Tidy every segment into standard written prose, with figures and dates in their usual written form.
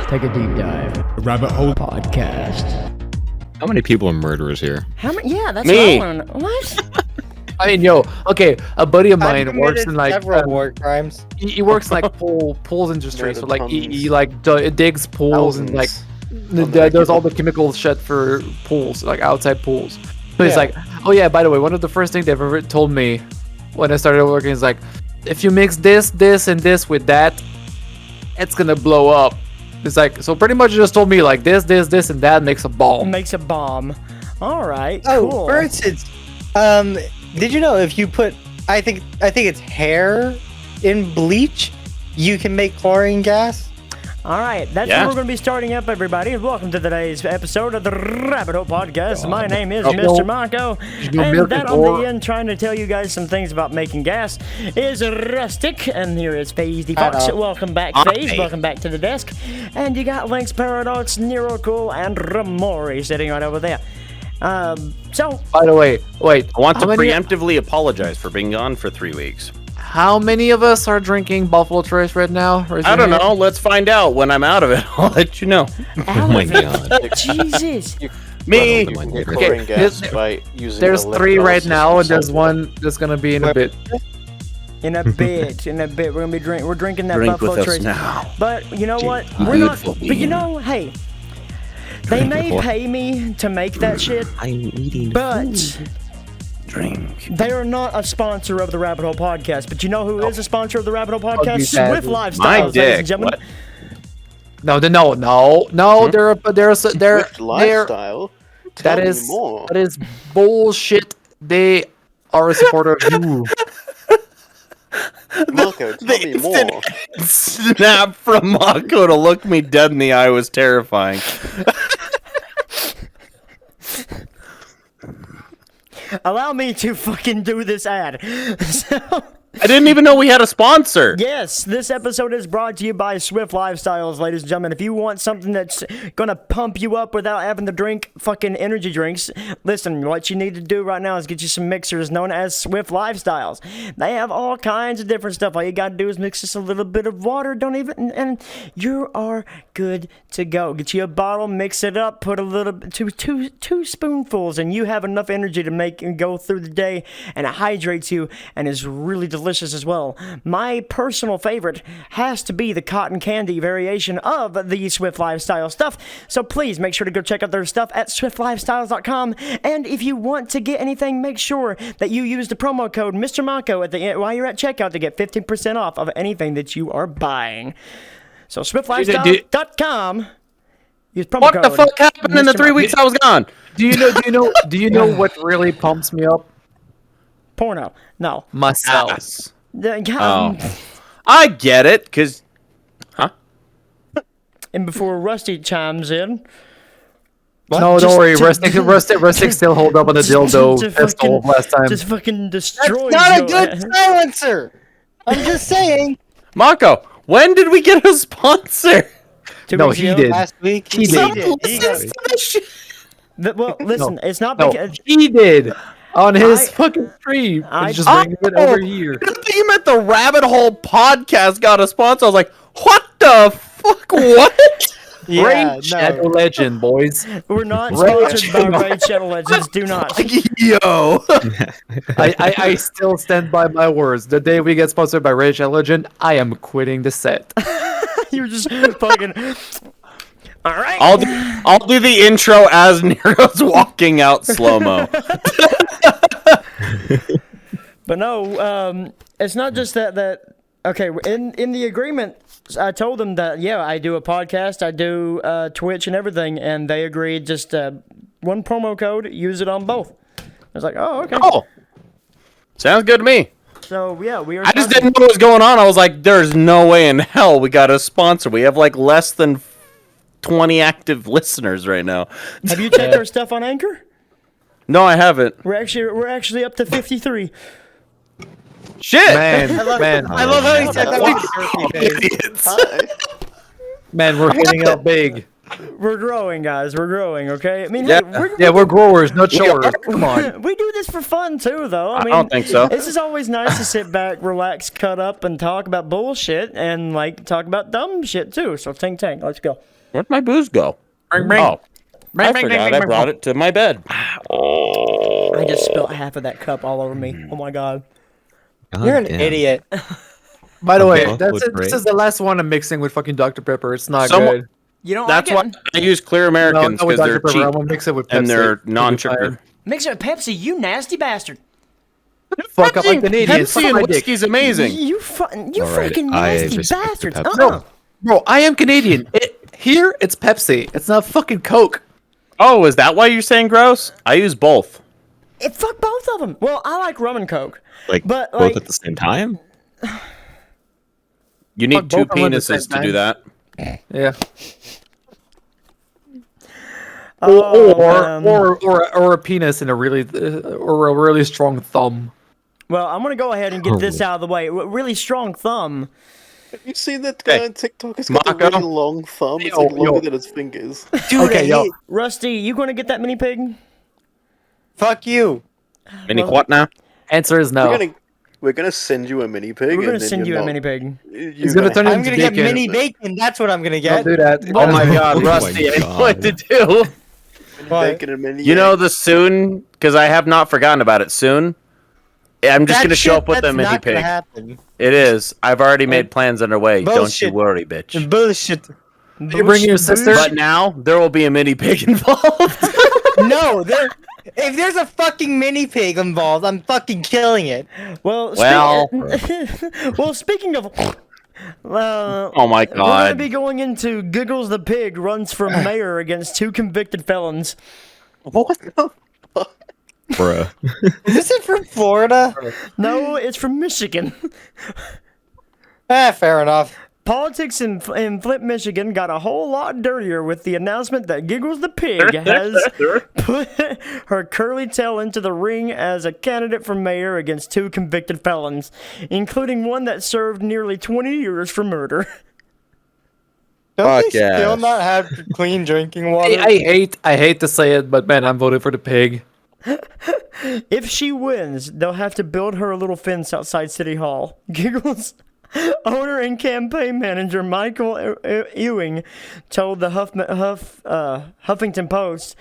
Take a deep dive. Rabbit hole Podcast. How many people are murderers here? How many? Yeah, that's Me. what I want. What? I mean, okay, a buddy of mine works in like several war crimes. he works in like pools industry, so like he like digs pools and like does all the chemical shit for pools, like outside pools. So he's like, oh yeah, by the way, one of the first things they've ever told me when I started working is like, if you mix this, and this with that, it's gonna blow up. It's like, so pretty much just told me like this, and that makes a bomb. Makes a bomb. All right. Oh, cool. for instance, did you know if you put, I think it's hair in bleach, you can make chlorine gas? All right, that's Yeah. what we're going to be starting up, everybody. Welcome to today's episode of the Rabbit Hole Podcast. My name is Mr. Mako, and that on the end, trying to tell you guys some things about making gas, is Rustic, and here is FazeTheFox. Welcome back, Faze. Welcome back to the desk. And you got LynxParadox, Nerocool, and Remori sitting right over there. So, By the way, wait, I want to how many- preemptively apologize for being gone for 3 weeks. How many of us are drinking Buffalo Trace right now? I don't know. Let's find out when I'm out of it. I'll let you know. oh my God. Jesus. Me. Okay, there's 3 right now, and there's one that's gonna be in a bit. In a bit, we're gonna be we're drinking that Drink Buffalo with us Trace. now. But you know what? We're not. Beautiful But you bean. know, hey, they may pay me to make that shit, I'm eating but drink. they are not a sponsor of the Rabbit Hole Podcast. But you know who is a sponsor of the Rabbit Hole you Podcast? bad Swift dude. My Lifestyles, ladies dick. and gentlemen. What? No. They're Lifestyle. that is bullshit. They are a supporter of you. Marco, tell me more. Snap from Mako to look me dead in the eye was terrifying. Allow me to fucking do this ad. So, I didn't even know we had a sponsor. yes, this episode is brought to you by Swift Lifestyles, ladies and gentlemen. If you want something that's gonna pump you up without having to drink fucking energy drinks, listen, what you need to do right now is get you some mixers known as Swift Lifestyles. They have all kinds of different stuff. All you gotta do is mix just a little bit of water, and you are good to go. Get you a bottle, mix it up, put a little, two spoonfuls, and you have enough energy to make and go through the day, and it hydrates you, and is really delicious as well. My personal favorite has to be the cotton candy variation of the Swift Lifestyle stuff. So please make sure to go check out their stuff at swiftlifestyles.com. And if you want to get anything, make sure that you use the promo code Mr. Mako at the end while you're at checkout to get 15% off of anything that you are buying. So swiftlifestyle.com. Use promo What code. the fuck happened in the Mr. 3 weeks I was gone? Do you know what really pumps me up? Porno. No. Myself. Ass. Oh. I get it, because... Huh? And before Rusty chimes in, No, don't worry. Rustic still hold up on the dildo Just pistol fucking- last time. just fucking destroy Not a good silencer! I'm just saying. Mako, when did we get a sponsor? No, he did. Last week, He did. Someone He listens to this shit. Well, listen, it's not No, because he did on his I- fucking stream. I- He's just bringing it every year. I thought you meant the Rabbit Hole Podcast got a sponsor. I was like, what the fuck? What? Raid Shadow Legend, boys. we're not Raid sponsored by Raid Shadow Legends. Do not. Yo. I still stand by my words. The day we get sponsored by Raid Shadow Legend, I am quitting the set. You're just fucking. All right. I'll do the intro as Nero's walking out slow-mo. But no, it's not just that. Okay, in the agreement, I told them that I do a podcast, I do Twitch and everything, and they agreed just one promo code, use it on both. I was like, oh, okay. Oh. Sounds good to me. So yeah, we are. I just didn't know what was going on. I was like, there's no way in hell we got a sponsor. We have like less than 20 active listeners right now. Have you checked our stuff on Anchor? No, I haven't. We're actually up to 53. Shit! Man, I love how he said that. Hi. man, we're hitting out big. We're growing, guys. We're growing, okay? I mean, Yeah. Yeah, we're growers, not showers. Come on. we do this for fun, too, though. I mean, don't think so. This is always nice to sit back, relax, cut up, and talk about bullshit, and, like, talk about dumb shit, too. So, ting, let's go. Where'd my booze go? Oh, I forgot I brought it to my bed. I just spilled half of that cup all over me. Oh my god. You're an idiot. By the way, both that's would it. This break. is the last one I'm mixing with fucking Dr. Pepper. It's not Someone- good. You don't That's like why it? I use Clear Americans No, with because they're Dr. Pepper. cheap I'm gonna mix it with Pepsi. and they're It'll be non-sugar. fine. Mix it with Pepsi, you nasty bastard. Fuck up like Canadians. Pepsi Fuck and my dick. whiskey's amazing. You All right, fucking I nasty respect the bastards. Pepsi. No, bro, I am Canadian. Here, it's Pepsi. It's not fucking Coke. Oh, is that why you're saying gross? I use both. Fuck both of them. Well, I like rum and Coke. Like But, both like- at the same time. You need Fuck two both of them at the penises same to do that. Yeah. Oh, Or a penis and a really strong thumb. Well, I'm gonna go ahead and get this out of the way. Really strong thumb. Have you seen that guy Hey, on TikTok? He's got a Mako? really long thumb. It's Yo, like longer yo. than his fingers. Dude, Okay, yo. Rusty, you gonna get that mini pig? Fuck you. Mini what now? Answer is no. We're gonna send you a mini pig. We're gonna and then send you you're a not- mini pig. He's gonna turn I'm into gonna get bacon. mini bacon. That's what I'm gonna Don't get. do that. Oh my god, Oh my Rusty, I know God. what to do. What? Bacon and mini You know eggs. the soon, because I have not forgotten about it soon. I'm just That going to show shit, up with a that's mini not gonna pig. happen. It is. I've already made plans underway. Don't you Bullshit. worry, bitch. Bullshit. You bring your sister. But now there will be a mini pig involved. No, if there's a fucking mini pig involved, I'm fucking killing it. Well, well, speaking of, Oh my we're gonna god. be going into Giggles the pig runs for mayor against 2 convicted felons. What the fuck? Bruh. Is this from Florida? No, it's from Michigan. Fair enough. Politics in Flint, Michigan got a whole lot dirtier with the announcement that Giggles the pig has put her curly tail into the ring as a candidate for mayor against 2 convicted felons, including one that served nearly 20 years for murder. Don't Fuck they still yes. not have clean drinking water? I hate to say it, but man, I'm voting for the pig. If she wins, they'll have to build her a little fence outside City Hall. Giggles owner and campaign manager Michael Ewing told the Huffington Post,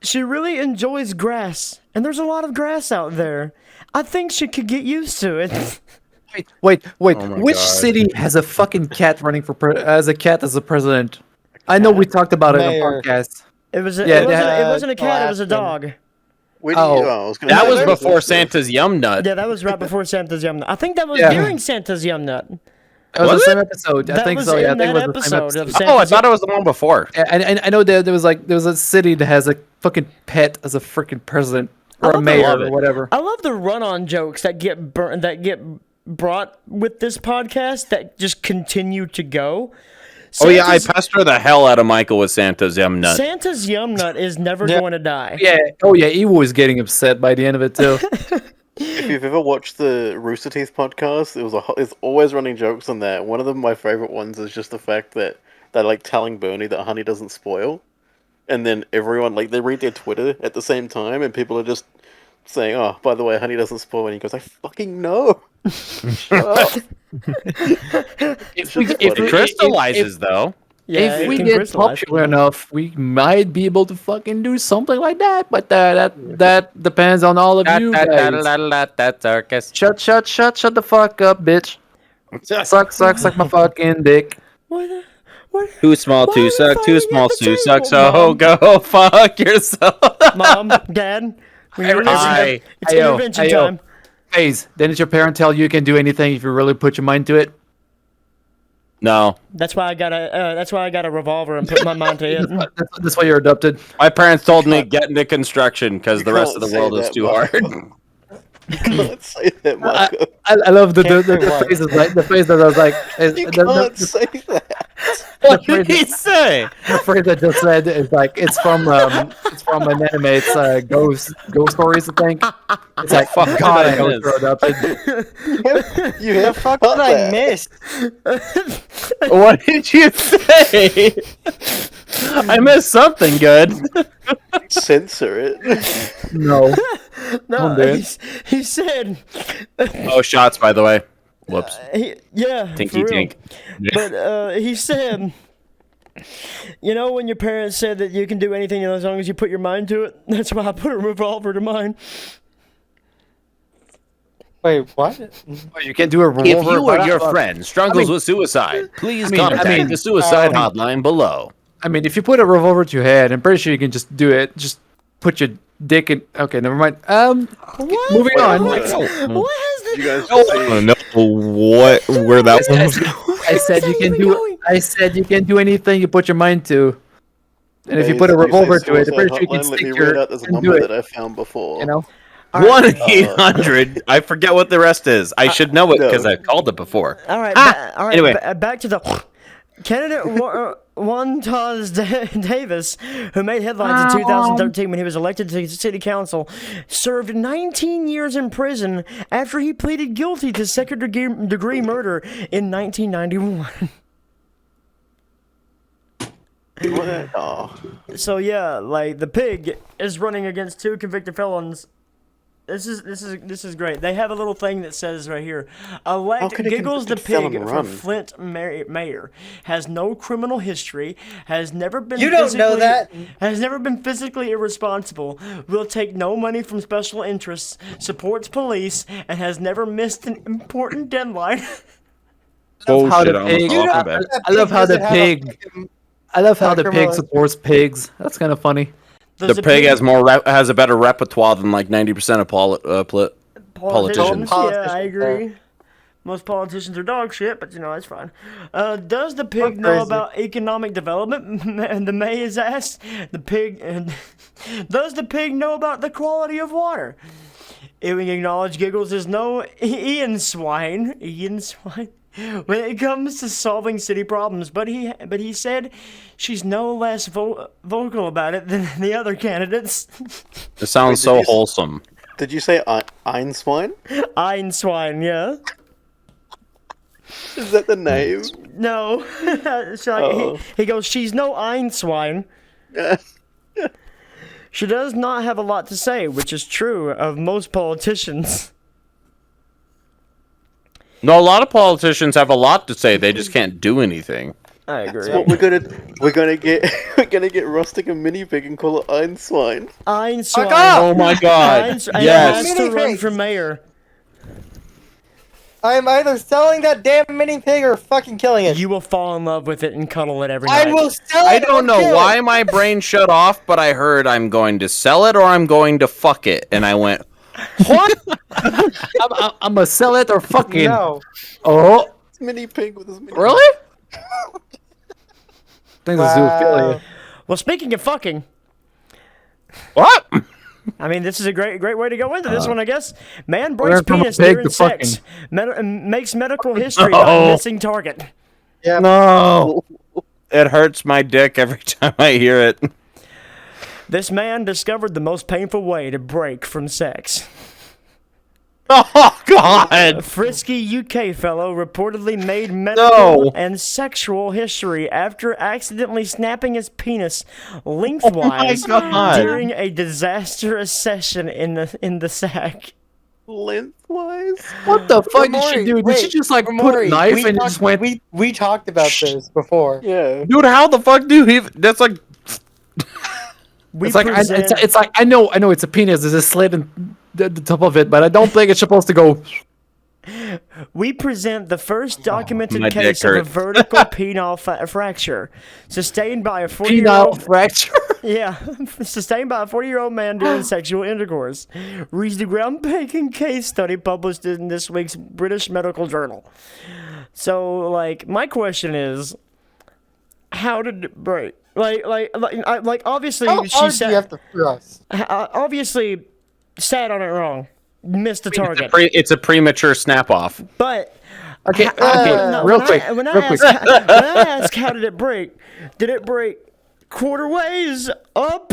"She really enjoys grass, and there's a lot of grass out there. I think she could get used to it." Wait. Oh my Which God. city has a fucking cat running for as a cat as a president? I know we talked about it on Mayor. podcast. It was. Yeah, It wasn't a cat. It was a Alaska. dog. Where do you, Oh. I was gonna That say, was where is before this? Santa's Yum Nut. Yeah, that was right before Santa's Yum Nut. I think that was Yeah. during Santa's Yum Nut. It was Was the it? same episode. I That think was so. Yeah, I in think it that was the same episode of episode. Oh, I thought it was the one before. And I know there was a city that has a fucking pet as a freaking president or a love mayor love or it. whatever. I love the run-on jokes that get brought with this podcast that just continue to go. Oh yeah, I Santa's- pester the hell out of Michael with Santa's Yum Nut. Santa's Yum Nut is never going to die. Yeah. Oh yeah, Ewo was getting upset by the end of it too. If you've ever watched the Rooster Teeth podcast, it's always running jokes on that. One of them, my favorite ones, is just the fact that they're like telling Bernie that honey doesn't spoil, and then everyone they read their Twitter at the same time, and people are just saying, "Oh, by the way, honey doesn't spoil," and he goes, "I fucking know." Shut up. It crystallizes though. Yeah, if it we can get crystallize. popular enough, we might be able to fucking do something like that. But that depends on all of you guys. That's circus. Shut the fuck up, bitch. Suck my fucking dick. What? Too small Why to are we suck, too fighting small at the to suck, table, so Mom? go fuck yourself. Mom, Dad, we need Hi. it's Ayo, intervention ayo. time. Phase, didn't your parent tell you can do anything if you really put your mind to it? No, That's why I got a revolver and put my mind to it. That's why you're adopted. my parents told me get into construction because the rest of the can't say world is that, too Marco. hard. You can't say that, Marco. I love the Can't say the what? phase is like the phase that I was like You can't say that. What did he say? the phrase I just said is like it's from an anime. It's Ghost Stories, I think. It's like Fuck God, I it know is. you're adopted. You have Fuck cut what I that. missed. What did you say? I missed something good. Censor it. No. No, dude. he said, Oh, shots, by the way. Whoops. yeah, Tinky for real. tink. But he said, You know when your parents said that you can do anything as long as you put your mind to it? That's why I put a revolver to mine. Wait, what? You can't do a revolver. If you or but your friend struggles with suicide, please contact the suicide hotline below. I mean, if you put a revolver to your head, I'm pretty sure you can just do it. Just put your dick in. Okay, never mind. What? Moving on. What has this? You guys I don't know where that was. I said you can do. going? I said you can do anything you put your mind to. And if you put a Hey, revolver say to it, I'm pretty sure you suicide can hotline, let me stick read your out this and do number it. that I found before. You know. 1-800. I forget what the rest is. I should know it because I've called it before. All right. All right. Anyway. Back to the candidate Juan Taz Davis, who made headlines in 2013 when he was elected to city council, served 19 years in prison after he pleaded guilty to second-degree murder in 1991. Oh. So yeah, like the pig is running against 2 convicted felons. This is great. They have a little thing that says right here, elect could a Giggles the convicted pig felon for run? Flint mayor, has no criminal history, has never been You don't know that. has never been physically irresponsible, will take no money from special interests, supports police, and has never missed an important deadline. Oh, how shit, the I almost pig- fell off I- my bed. I love how the Doesn't have a pig. fucking- I love how the criminal pig supports pigs. That's kind of funny. Does The pig has a better repertoire than like 90% of politicians. Yeah, I agree. Most politicians are dog shit, but you know, that's fine. Does the pig know crazy. about economic development? And the May is asked. The pig. Does the pig know about the quality of water? We acknowledge Giggles is no Ian Swine. When it comes to solving city problems, but he said she's no less vocal about it than the other candidates. It sounds so wholesome. Did you say Einswine? Ian Swine, yeah. Is that the name? No. So he goes, she's no Ian Swine. She does not have a lot to say, which is true of most politicians. No, a lot of politicians have a lot to say. They just can't do anything. I agree. What we're gonna get Rustic a mini pig and call it Einswine. Ian Swine. Oh my god. Yes. Yes. To run Mini for pigs. mayor. I am either selling that damn mini pig or fucking killing it. You will fall in love with it and cuddle it every night. I will sell it. I don't or know kill why it. my brain shut off, but I heard I'm going to sell it or I'm going to fuck it. And I went, What? I'm gonna sell it or fucking. No. Oh, It's mini pig with his mini. really? I think this is Wow. zoophilia. Well, speaking of fucking, what? I mean, this is a great way to go into this one, I guess. Man Learn breaks from a penis pig during to sex. Makes medical history by No. missing target. Yeah. No. It hurts my dick every time I hear it. This man discovered the most painful way to break from sex. Oh, God. A frisky UK fellow reportedly made medical and sexual history after accidentally snapping his penis lengthwise God. during a disastrous session in the sack. Lengthwise. What the fuck did she Romori, do? Did wait, she just like put a Romori, knife we and talked- just went? We talked about this before. Yeah. Dude, how the fuck do you... That's like... We It's like present, it's like I know it's a penis. There's a slit in the top of it, but I don't think it's supposed to go. we present the first documented my case dick of a hurts. vertical penile fracture sustained by a 40-year-old. Penile fracture. Yeah, sustained by a 40-year-old man during sexual intercourse. Reads the groundbreaking case study published in this week's British Medical Journal. So, like, my question is, how did it break? Like obviously How she hard do you sat, have to thrust? obviously sat on it wrong, missed the target. It's a premature snap-off. But Okay, no, real quick, when real quick. I ask how did it break? Did it break quarterways, up,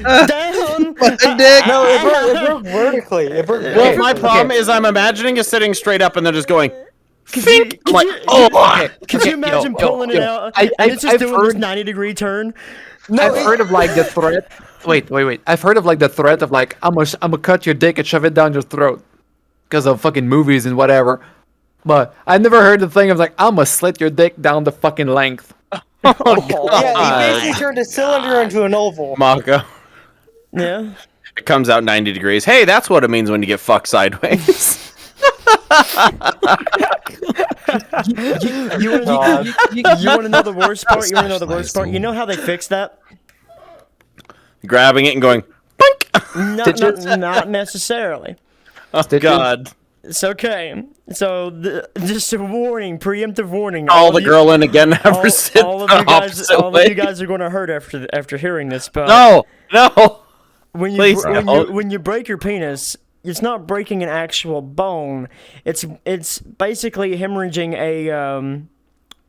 down? No, it broke vertically. It broke Well, vertically. my problem is I'm imagining it sitting straight up and then just going... Could Fink! you- I'm like, could you- oh! Could you imagine pulling it out and it's just I've doing this heard- 90-degree turn? I've heard of like the threat. Wait. I've heard of like the threat of like I'm gonna cut your dick and shove it down your throat because of fucking movies and whatever. But I never heard the thing of like I'm gonna slit your dick down the fucking length. Yeah, he basically turned a cylinder into an oval. Mako. Yeah. It comes out 90 degrees. Hey, that's what it means when you get fucked sideways. You want to know the worst part? You want to know the worst part? You know how they fixed that? Grabbing it and going, boink! Not necessarily. Oh, God. It's okay. So, just a warning, preemptive warning. Call the girl in again. Have her sit all the of opposite you guys are going to hurt after hearing this. But No! when Please when you break your penis, it's not breaking an actual bone. It's basically hemorrhaging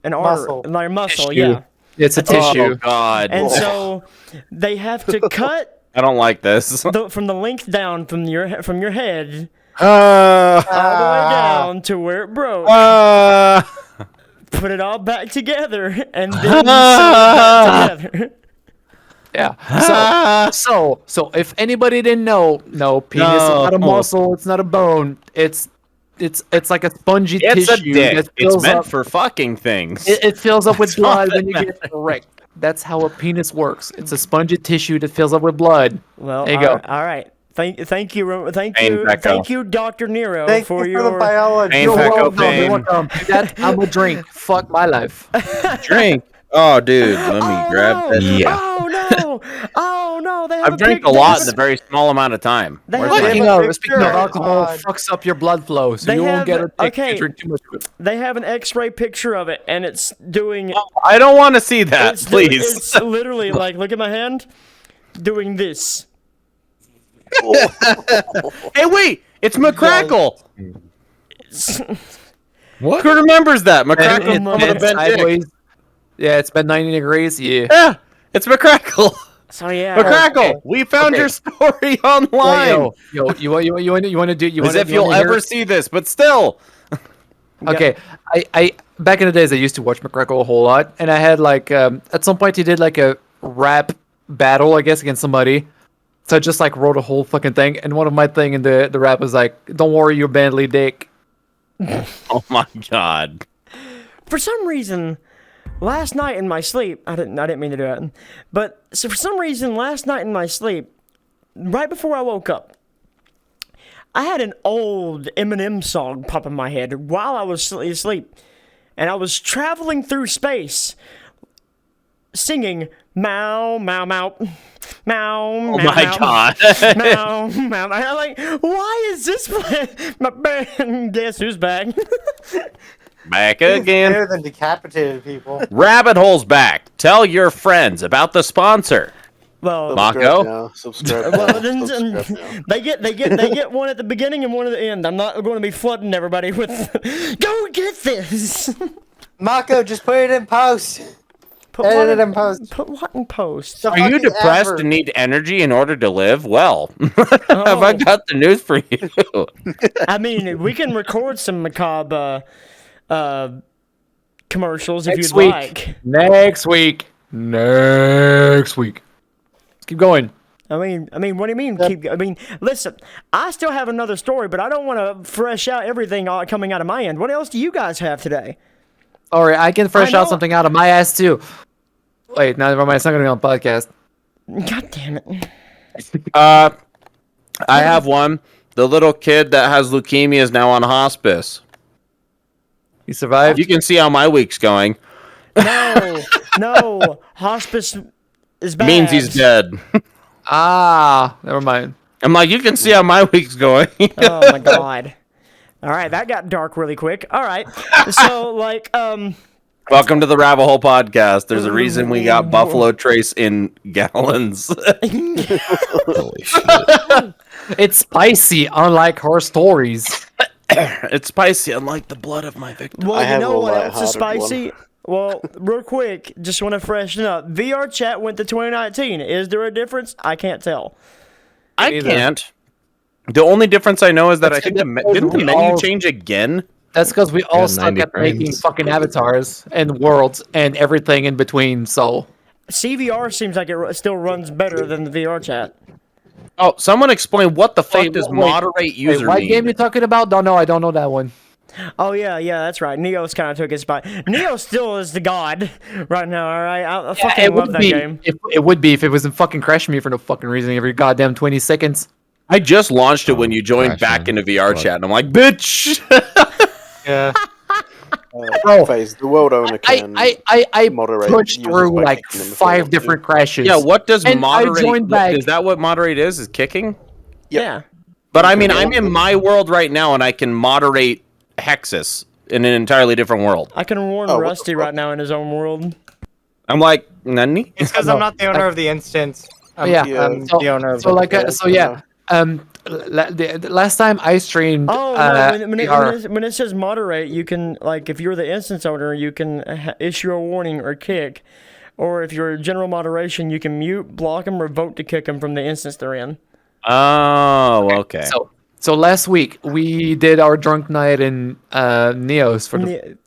an Muscle. like a muscle. Tissue. Yeah. It's a Oh, tissue. God. And so they have to cut I don't like this. from the length down from your head Uh, all the way down to where it broke. Put it all back together and then sew it back together. Yeah. So if anybody didn't know, no, penis is not a muscle. It's not a bone. It's like a spongy It's a tissue dick. that It's fills meant up. for fucking things. It fills up with That's all blood that when you get erect. That's how a penis works. It's a spongy tissue that fills up with blood. Well, there you go. All right. Thank you, Dr. Nero, Thank for you your for the biology. Pain, You're Paco, welcome. pain. You're welcome. I'm a drink. Fuck my life. Drink. Oh, dude. Let me grab that. Yeah. Oh no! They have I've drank a lot in a very small amount of time. They Where's have my- a- Speaking of alcohol, God. fucks up your blood flow, so They you won't have- get a okay. drink too much of it. They have an X-ray picture of it, and it's doing. I don't want to see that, It's please. It's literally like, look at my hand, doing this. Hey, wait! It's McCrackle! What? Who remembers that? And McCrackle it's from the bent bent dick. sideways. Yeah, it's been 90 degrees. Yeah. Yeah, it's McCrackle. So yeah. McCrackle, we found your story online. Wait, yo, you want to do? You As want if you'll ever see this, but still. Okay, I back in the days I used to watch McCrackle a whole lot, and I had like at some point he did like a rap battle, I guess, against somebody. So I just like wrote a whole fucking thing, and one of my thing in the rap was like, "Don't worry, your Bentley dick." Oh my God. For some reason, last night in my sleep, I didn't mean to do that, but so for some reason, last night in my sleep, right before I woke up, I had an old Eminem song pop in my head while I was asleep, and I was traveling through space, singing "Meow Meow Meow." Meow, Oh meow, my meow, God. meow, meow. I'm like, why is this playing? My band, guess who's back? Back again. Better than decapitated people. Rabbit hole's back. Tell your friends about the sponsor. Well, Mako? Subscribe well, now. then, Subscribe now. they get one at the beginning and one at the end. I'm not going to be flooding everybody with, go get this. Mako, just put it in post. Put Edit what it in post. Put what in post? The Are you fucking depressed advert. and need energy in order to live? Well, have I got the news for you? I mean, we can record some macabre commercials if Next you'd week. like. Next week. Let's keep going. I mean, what do you mean? Listen, I still have another story, but I don't want to fresh out everything coming out of my end. What else do you guys have today? All right, I can fresh I out know- something out of my ass too. Wait, no, never mind. It's not gonna be on the podcast. God damn it! I have one. The little kid that has leukemia is now on hospice. You survived. You can see how my week's going. No, hospice is bad. Means he's dead. Never mind. I'm like, you can see how my week's going. Oh my god! All right, that got dark really quick. All right, so Welcome to the Rabbit Hole Podcast. There's a reason we got Buffalo Trace in gallons. Holy shit. It's spicy, unlike her stories. It's spicy, unlike the blood of my victim. well, I you have know a what else is lighthearted spicy? Well, real quick, just want to freshen up. VR chat went to 2019. Is there a difference? I can't tell. I either. can't. The only difference I know is that That's I think because didn't the we menu all- change again? That's because we all Yeah, suck 90 at making frames. fucking avatars and worlds and everything in between. So CVR seems like it still runs better than the VR chat. Oh, someone explain what the fuck does wait, moderate user what mean? game you talking about? Don't know. I don't know that one. Oh yeah, that's right. Neo's kind of took his spot. Neo still is the god right now. All right, I fucking love that game. It would be if it wasn't fucking crashing me for no fucking reason every goddamn 20 seconds. I just launched it when you joined back into VR chat, and I'm like, bitch. Yeah. Phase, the world owner can I moderate pushed users through by like kicking them if they 5 want to. different crashes. Yeah, what does And I moderate? joined back. Is that what moderate is? Is kicking? Yeah. But I mean, I'm in my world right now, and I can moderate Hexus in an entirely different world. I can warn Oh, what Rusty the right now in his own world. I'm like, nani? It's because I'm not the owner of the instance. I'm Yeah, the owner of so the like the last time I streamed Oh no! VR, When it says moderate, you can like if you're the instance owner, you can issue a warning or kick, or if you're general moderation, you can mute, block them, or vote to kick them from the instance they're in. Oh, okay. so last week we did our drunk night in Neos for the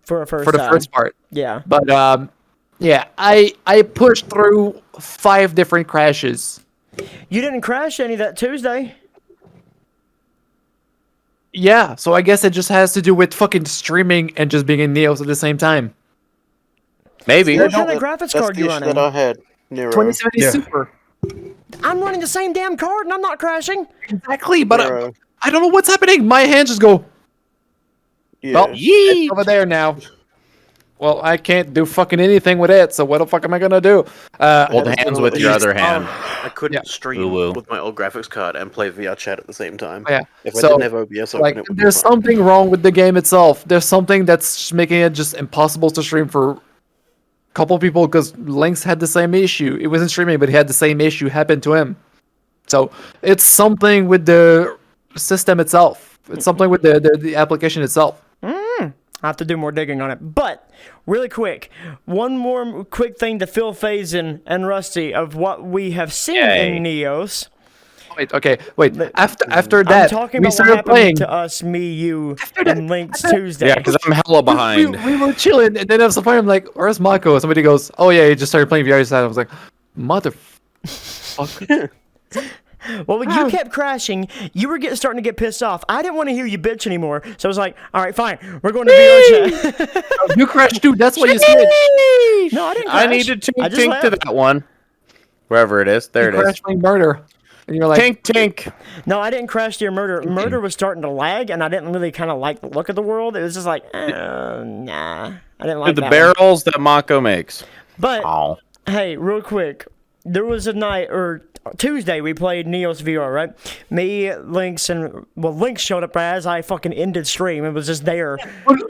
first part. Yeah. But yeah, I pushed through 5 different crashes. You didn't crash any that Tuesday. Yeah, so I guess it just has to do with fucking streaming and just being in Neos at the same time. Maybe. What kind of graphics card you running? That I had. Nero. 2070 Super. I'm running the same damn card and I'm not crashing. Exactly, but Nero. I don't know what's happening. My hands just go. Yeah. Well, it's over there now. Well, I can't do fucking anything with it, so what the fuck am I gonna do? Hold hands with your other hand. I couldn't stream Woo-woo. with my old graphics card and play VR chat at the same time. Yeah. If I So, didn't have OBS open, like, it would there's be fine. something wrong with the game itself. There's something that's making it just impossible to stream for a couple people because Lynx had the same issue. It wasn't streaming, but he had the same issue happen to him. So it's something with the system itself. It's something with the application itself. I have to do more digging on it. But, really quick, one more quick thing to fill Phase and Rusty of what we have seen in Neos. Wait. After that, I'm talking we about what started happened playing. to us, me, you, and Lynx Tuesday. Yeah, because I'm hella behind. We were chilling, and then at some point I'm like, "Where's Mako?" Somebody goes, "Oh yeah, he just started playing VR side." I was like, "Motherfucker." Well, you kept crashing. You were starting to get pissed off. I didn't want to hear you bitch anymore, so I was like, "All right, fine. We're going to VR chat." You crashed too. That's why you switched. No, I didn't crash. I needed to I just tink to left. that one. Wherever it is. There it is. Crashed playing murder, and you're like, Tink. No, I didn't crash to your murder. Murder was starting to lag, and I didn't really kind of like the look of the world. It was just like, nah. I didn't like The that one. barrels that Mako makes. But, Oh. hey, real quick. There was a night, or Tuesday, we played Neos VR, right? Me, Lynx, and, Lynx showed up as I fucking ended stream. It was just there.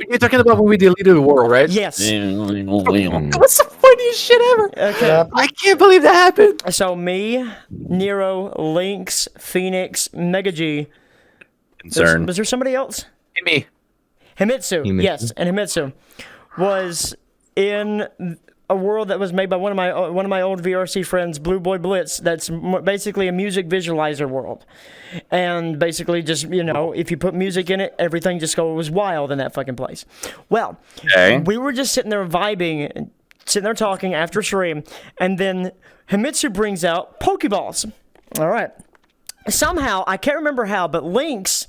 "You're talking about when we deleted the world, right?" Yes. What's the funniest shit ever? Okay. I can't believe that happened. So me, Nero, Lynx, Phoenix, Mega G. Concern. Was there somebody else? Me. Himitsu. Yes, and Himitsu was in a world that was made by one of my old VRC friends, Blue Boy Blitz. That's basically a music visualizer world, and basically just if you put music in it, everything just goes wild in that fucking place. Well, we were just sitting there vibing, sitting there talking after stream, and then Himitsu brings out Pokeballs. All right. Somehow, I can't remember how, but Lynx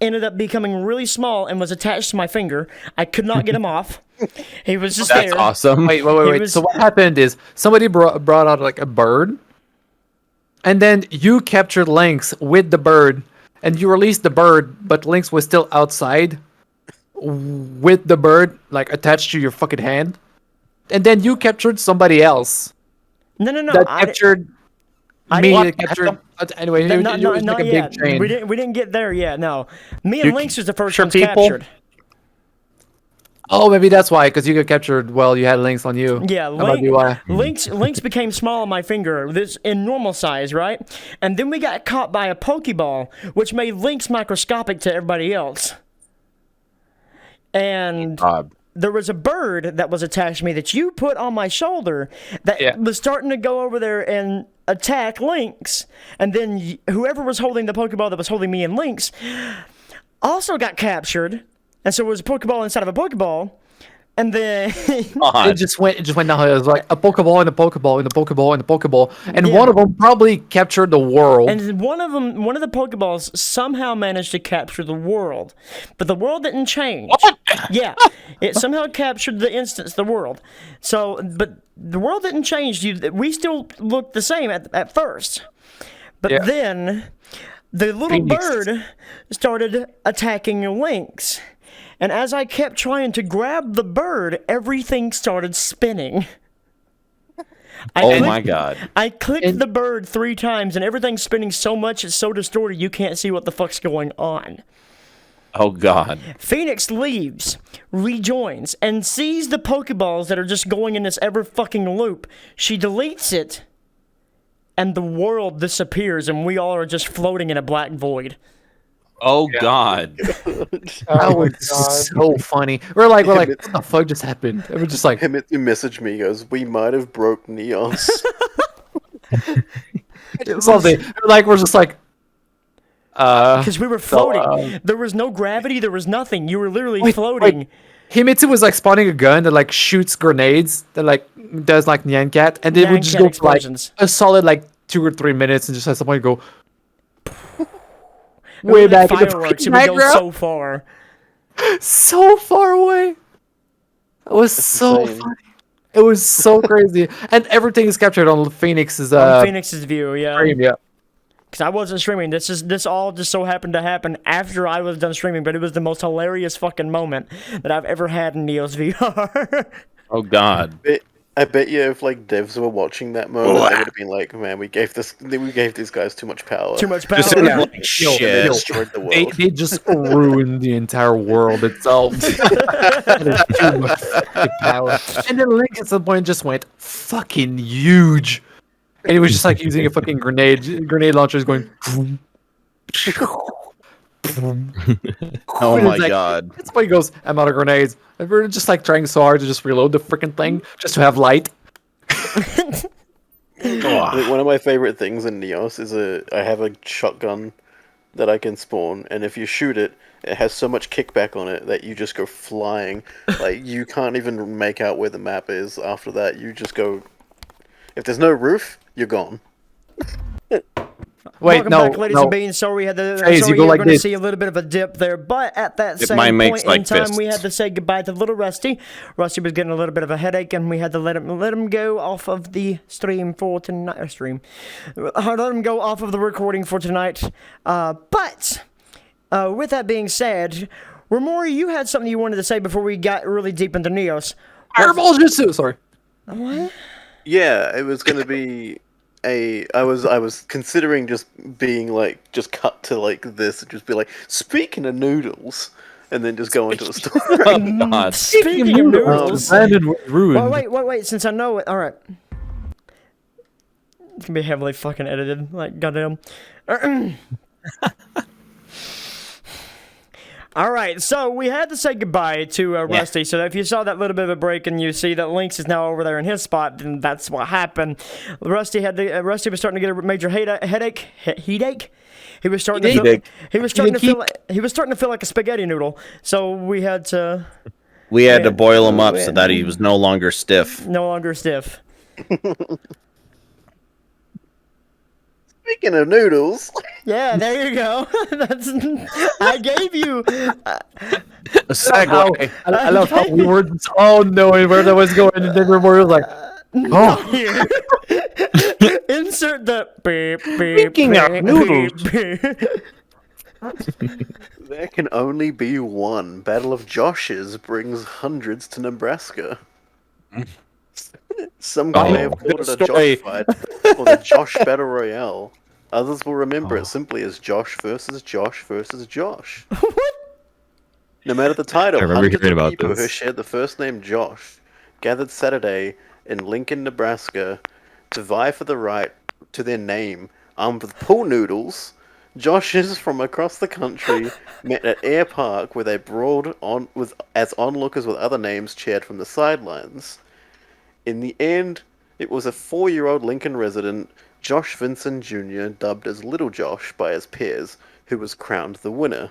ended up becoming really small and was attached to my finger. I could not get him off. He was just That's there. awesome. Wait. was- So what happened is somebody brought out like a bird, and then you captured Lynx with the bird, and you released the bird, but Lynx was still outside with the bird like attached to your fucking hand, and then you captured somebody else No. that captured me. didn't- Captured anyway. It Not was like a yet. big chain. We didn't get there yet. No, me and Lynx was the first capture ones people? captured. Oh, maybe that's why, because you got captured. Well, you had Lynx on you. Yeah, That might be why. Lynx became small on my finger, this in normal size, right? And then we got caught by a Pokeball, which made Lynx microscopic to everybody else. And there was a bird that was attached to me that you put on my shoulder that was starting to go over there and attack Lynx. And then whoever was holding the Pokeball that was holding me and Lynx also got captured. And so it was a Pokeball inside of a Pokeball. And then it just went downhill. It was like a Pokeball and a Pokeball and a Pokeball and a Pokeball, and Yeah. one of them probably captured the world. and one of the Pokeballs somehow managed to capture the world, but the world didn't change. Yeah, it somehow captured the instance, the world. So, but the world didn't change. We still looked the same at first, but Yeah. then the little Phoenix. bird started attacking Lynx. And as I kept trying to grab the bird, everything started spinning. Oh my god. I clicked the bird 3 times, and everything's spinning so much, it's so distorted, you can't see what the fuck's going on. Oh god. Phoenix leaves, rejoins, and sees the Pokeballs that are just going in this ever-fucking loop. She deletes it, and the world disappears, and we all are just floating in a black void. Oh god. That was so funny. We're like, what the fuck just happened? It was just like, He messaged me. He goes, "We might have broke Neos." something. We're just like, Because we were floating. There was no gravity, there was nothing. You were literally floating. Himitsu was like spawning a gun that like shoots grenades that like does like Nyan Cat, and it would just go for like explosions. a solid like 2 or 3 minutes, and just have somebody go way back in the Fireworks, it freaking would go background, so far. so far away. It was so insane. funny. It was so crazy, and everything is captured on Phoenix's On Phoenix's view, yeah. stream. Yeah. Because I wasn't streaming. This all just so happened to happen after I was done streaming, but it was the most hilarious fucking moment that I've ever had in Neo's VR. Oh god. I bet you if like devs were watching that moment, they would have been like, "Man, we gave these guys too much power. Too much power. Just Yeah. like They shit. destroyed the They, world." they just ruined the entire world itself. That is too much fucking power. And then Link at some point just went fucking huge. And he was just like using a fucking grenade launcher, going. Boom, boom. Oh And my it's like- god. That's why he goes, "I'm out of grenades." And we're just like trying so hard to just reload the freaking thing just to have light. I think one of my favorite things in Neos is I have a shotgun that I can spawn, and if you shoot it, it has so much kickback on it that you just go flying. Like you can't even make out where the map is. After that, you just go. If there's no roof, you're gone. Wait, Welcome no, back, ladies no. and beans. Sorry we had the Phase, sorry you go you're like going to this. see a little bit of a dip there, but at that It same might point makes in like time, we fists. had to say goodbye to little Rusty. Rusty was getting a little bit of a headache, and we had to let him go off of the stream for tonight. Let him go off of the recording for tonight. But with that being said, Remori, you had something you wanted to say before we got really deep into Neos. Fireball Jutsu. Sorry. What? Yeah, it was going to be I was considering just being like just cut to like this and just be like, speaking of noodles, and then just go into the story. Oh god. Speaking of noodles. Brandon was ruined. Wait, since I know it. Alright. It's gonna be heavily fucking edited. Like, goddamn. Alright, so we had to say goodbye to Rusty. So if you saw that little bit of a break and you see that Lynx is now over there in his spot, then that's what happened. Rusty was starting to get a major headache. He was starting to feel. He was starting to feel like a spaghetti noodle. So we had to. We had to boil him up so that he was no longer stiff. No longer stiff. Speaking of noodles, Yeah, there you go. I gave you. A segue. I love how we were all knowing where that was going, and then Remori was like, "Oh, Here. Insert the beep, beep, Speaking of beep, noodles. beep. there can only be one. Battle of Joshes brings hundreds to Nebraska. Some guy may have called it a story. Josh fight, or the Josh Battle Royale. Others will remember it simply as Josh versus Josh versus Josh. No matter the title, I remember hundreds hearing of about people who this. shared the first name Josh gathered Saturday in Lincoln, Nebraska to vie for the right to their name, armed with pool noodles. Joshes from across the country met at Air Park where they brawled on as onlookers with other names cheered from the sidelines. In the end, it was a 4-year-old Lincoln resident, Josh Vincent Jr., dubbed as Little Josh by his peers, who was crowned the winner.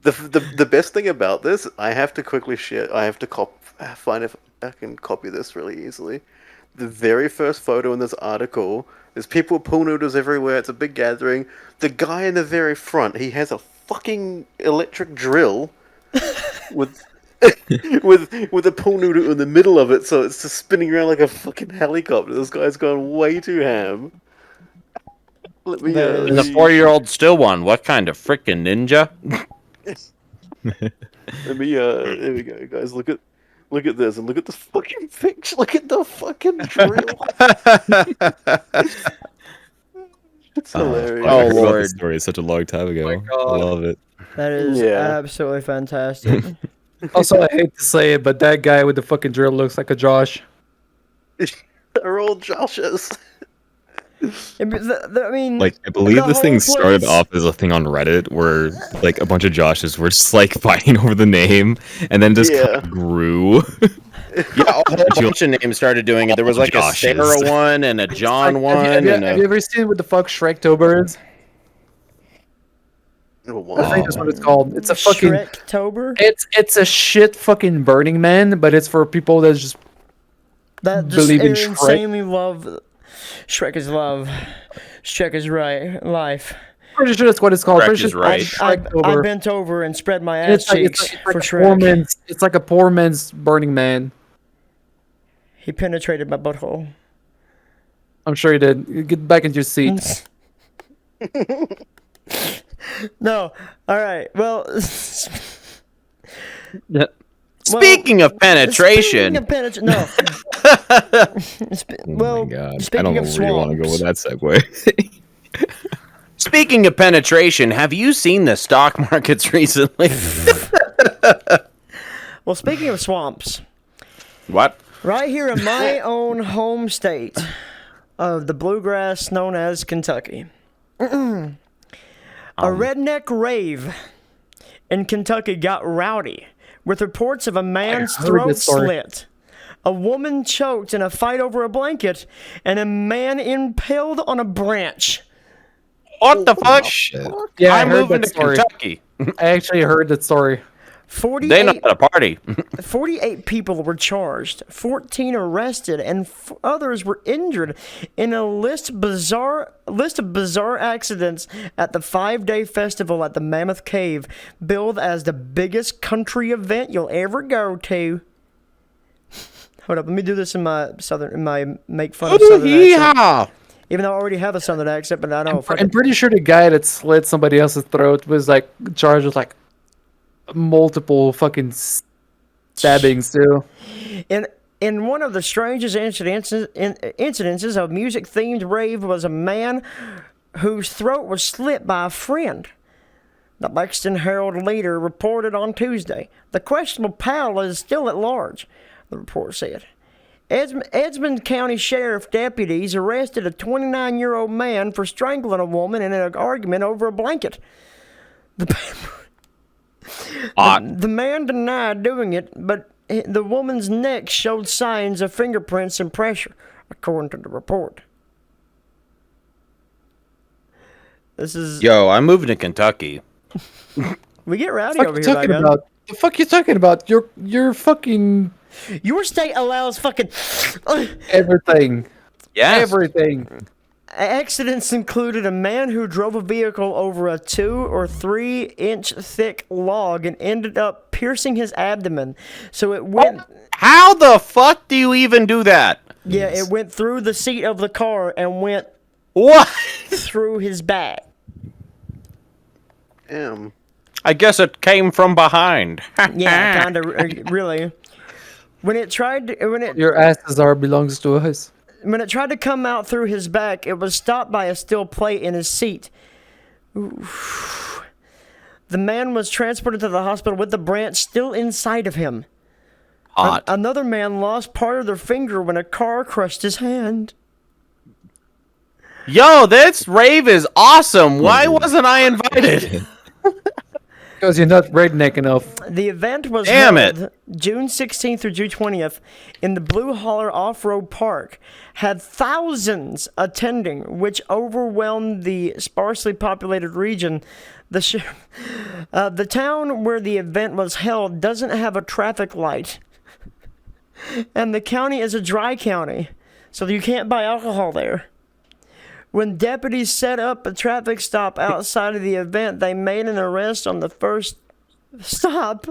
The best thing about this, I have to quickly share. I have to find if I can copy this really easily. The very first photo in this article, there's people with pool noodles everywhere. It's a big gathering. The guy in the very front, he has a fucking electric drill with with a pool noodle in the middle of it, so it's just spinning around like a fucking helicopter. This guy's gone way too ham. Let me. And the 4-year-old still won. What kind of freaking ninja? Let me. There we go, guys. Look at this, and look at the fucking picture. Look at the fucking drill. It's hilarious. I heard about Lord. this story such a long time ago. I love it. That is absolutely fantastic. Also, I hate to say it, but that guy with the fucking drill looks like a Josh. They're all Joshes. I mean, Like, I believe the this whole thing started place- off as a thing on Reddit where, like, a bunch of Joshes were just, like, fighting over the name, and then just kind of grew. Yeah, a whole bunch of names started doing it. There was like a Joshes. Sarah one and a John one. Have and you ever seen what the fuck Shrektober is? I think that's what it's called. It's a fucking. Shrektober? It's a shit fucking Burning Man, but it's for people that just That just believe in insanely love. Shrek is love. Shrek is right. Life. Pretty sure that's what it's called. Shrek Pretty is sure right. it's I Shrektober. bent over and spread my And ass cheeks like for a poor Shrek. man's. It's like a poor man's Burning Man. He penetrated my butthole. I'm sure you did. Get back into your seat. No. All right. Well. Yeah. Speaking of penetration, No. Oh my god. I speaking don't know of where you want to go with swamps. that segue. speaking of penetration, have you seen the stock markets recently? Well, speaking of swamps, What? right here in my own home state of the bluegrass known as Kentucky, a redneck rave in Kentucky got rowdy with reports of a man's heard throat this story. slit, a woman choked in a fight over a blanket, and a man impaled on a branch. What the fuck? Shit. Yeah, I I'm heard moving that to story. Kentucky. I actually heard that story. 48 They know how to party. 48 people were charged, 14 arrested, and others were injured in a list of bizarre accidents at the 5-day festival at the Mammoth Cave, billed as the biggest country event you'll ever go to. Hold up, let me do this in my make fun of southern accent. Yeehaw! Even though I already have a southern accent, but I know. I'm pretty sure the guy that slit somebody else's throat was like charged with like multiple fucking stabbings too. In one of the strangest incidences of music-themed rave was a man whose throat was slit by a friend. The Lexington Herald Leader reported on Tuesday. The questionable pal is still at large, the report said. Edmond County Sheriff deputies arrested a 29-year-old man for strangling a woman in an argument over a blanket. The man denied doing it, but the woman's neck showed signs of fingerprints and pressure, according to the report. This is... Yo, I'm moving to Kentucky. We get rowdy What over the here, fuck you talking Bagan. about? The fuck you talking about? You're fucking Your state allows fucking... everything. Yes. Everything. Accidents included a man who drove a vehicle over a 2 or 3 inch thick log and ended up piercing his abdomen. So it went... How the fuck do you even do that? Yeah, it went through the seat of the car and went What? through his back. Damn. I guess it came from behind. Yeah, kind of, really. When it Your asses are belongs to us. when it tried to come out through his back, it was stopped by a steel plate in his seat. Oof. The man was transported to the hospital with the branch still inside of him. Hot. Another man lost part of their finger when a car crushed his hand. Yo, this rave is awesome. Why wasn't I invited? Because you're not redneck enough. The event was Damn held June 16th through June 20th in the Blue Holler Off-Road Park. Had thousands attending, which overwhelmed the sparsely populated region. The town where the event was held doesn't have a traffic light. And the county is a dry county, so you can't buy alcohol there. When deputies set up a traffic stop outside of the event, they made an arrest on the first stop,